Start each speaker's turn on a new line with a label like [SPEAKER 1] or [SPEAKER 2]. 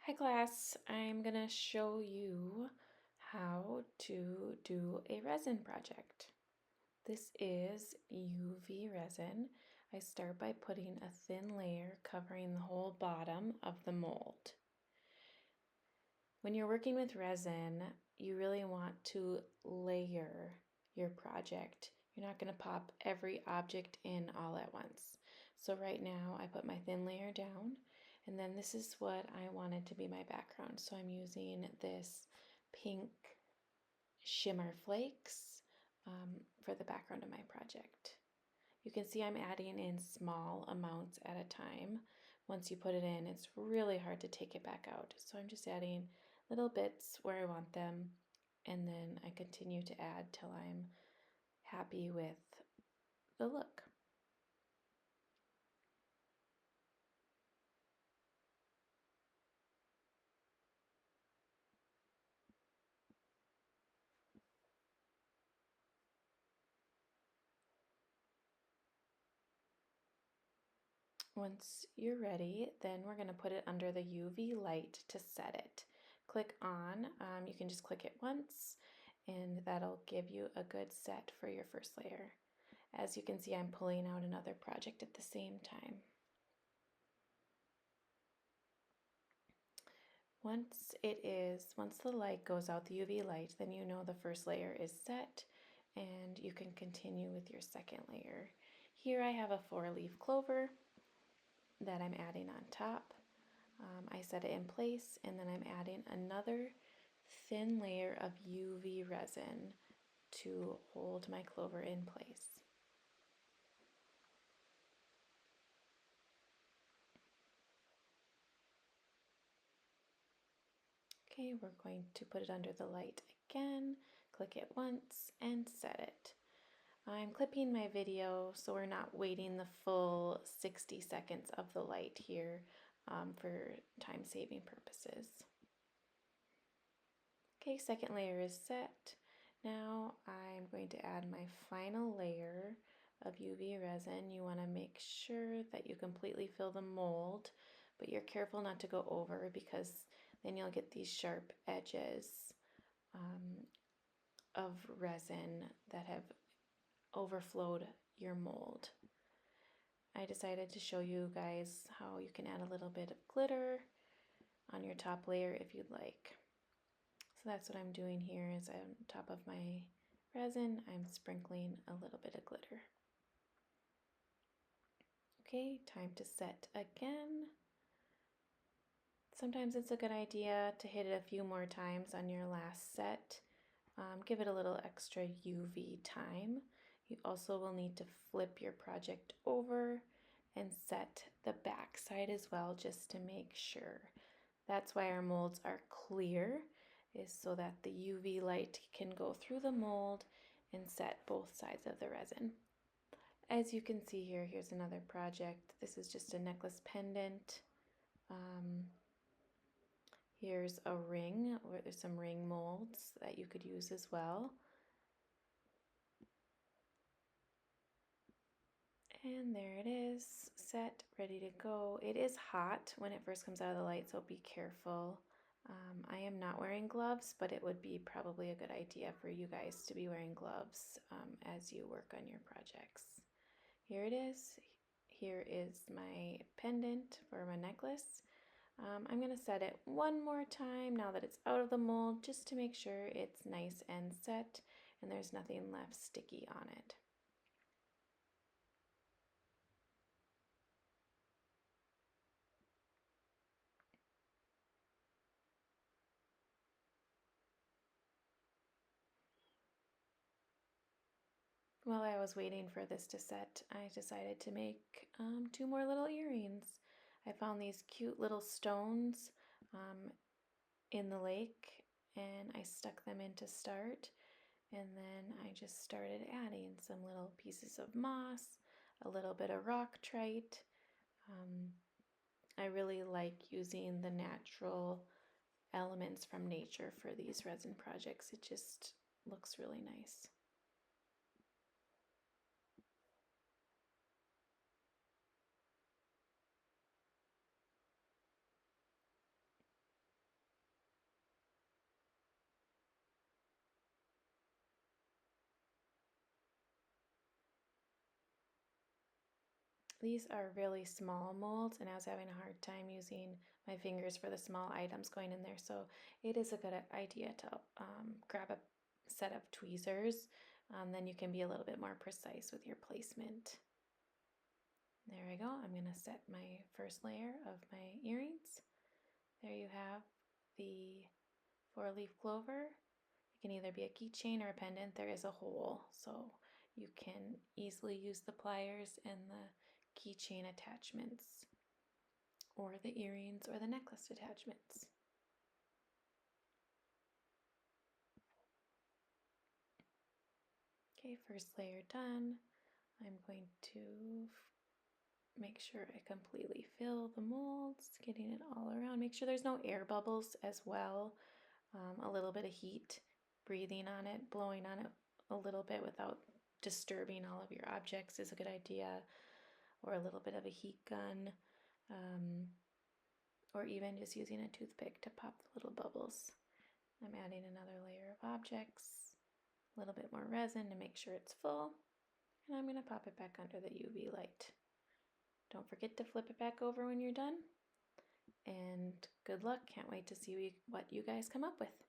[SPEAKER 1] Hi class, I'm going to show you how to do a resin project. This is UV resin. I start by putting a thin layer covering the whole bottom of the mold. When you're working with resin, you really want to layer your project. You're not going to pop every object in all at once. So right now I put my thin layer down, and then this is what I wanted to be my background. So I'm using this pink shimmer flakes for the background of my project. You can see I'm adding in small amounts at a time. Once you put it in, it's really hard to take it back out. So I'm just adding little bits where I want them, and then I continue to add till I'm happy with the look. Once you're ready, then we're going to put it under the UV light to set it. Click on, you can just click it once, and that'll give you a good set for your first layer. As you can see, I'm pulling out another project at the same time. Once the light goes out, the UV light, then you know the first layer is set, and you can continue with your second layer. Here I have a 4-leaf clover that I'm adding on top. I set it in place, and then I'm adding another thin layer of UV resin to hold my clover in place. Okay, we're going to put it under the light again, click it once, and set it. I'm clipping my video so we're not waiting the full 60 seconds of the light here for time-saving purposes. Okay, second layer is set. Now I'm going to add my final layer of UV resin. You want to make sure that you completely fill the mold, but you're careful not to go over because then you'll get these sharp edges of resin that have overflowed your mold. I decided to show you guys how you can add a little bit of glitter on your top layer if you'd like. So that's what I'm doing here is on top of my resin, I'm sprinkling a little bit of glitter. Okay, time to set again. Sometimes it's a good idea to hit it a few more times on your last set. Give it a little extra UV time. You also will need to flip your project over and set the back side as well, just to make sure. That's why our molds are clear, is so that the UV light can go through the mold and set both sides of the resin. As you can see here, here's another project. This is just a necklace pendant. Here's a ring, where there's some ring molds that you could use as well. And there it is, set, ready to go. It is hot when it first comes out of the light, so be careful. I am not wearing gloves, but it would be probably a good idea for you guys to be wearing gloves as you work on your projects. Here it is. Here is my pendant for my necklace. I'm going to set it one more time now that it's out of the mold, just to make sure it's nice and set and there's nothing left sticky on it. While I was waiting for this to set, I decided to make 2 more little earrings. I found these cute little stones in the lake, and I stuck them in to start, and then I just started adding some little pieces of moss, a little bit of rock trite. I really like using the natural elements from nature for these resin projects. It just looks really nice. These are really small molds, and I was having a hard time using my fingers for the small items going in there, so it is a good idea to grab a set of tweezers. Then you can be a little bit more precise with your placement. There we go. I'm going to set my first layer of my earrings. There you have the 4-leaf clover. It can either be a keychain or a pendant. There is a hole, so you can easily use the pliers and the keychain attachments, or the earrings or the necklace attachments. Okay, first layer done. I'm going to make sure I completely fill the molds, getting it all around. Make sure there's no air bubbles as well. A little bit of heat, breathing on it, blowing on it a little bit without disturbing all of your objects is a good idea, or a little bit of a heat gun, or even just using a toothpick to pop the little bubbles. I'm adding another layer of objects, a little bit more resin to make sure it's full, and I'm going to pop it back under the UV light. Don't forget to flip it back over when you're done, and good luck. Can't wait to see what you guys come up with.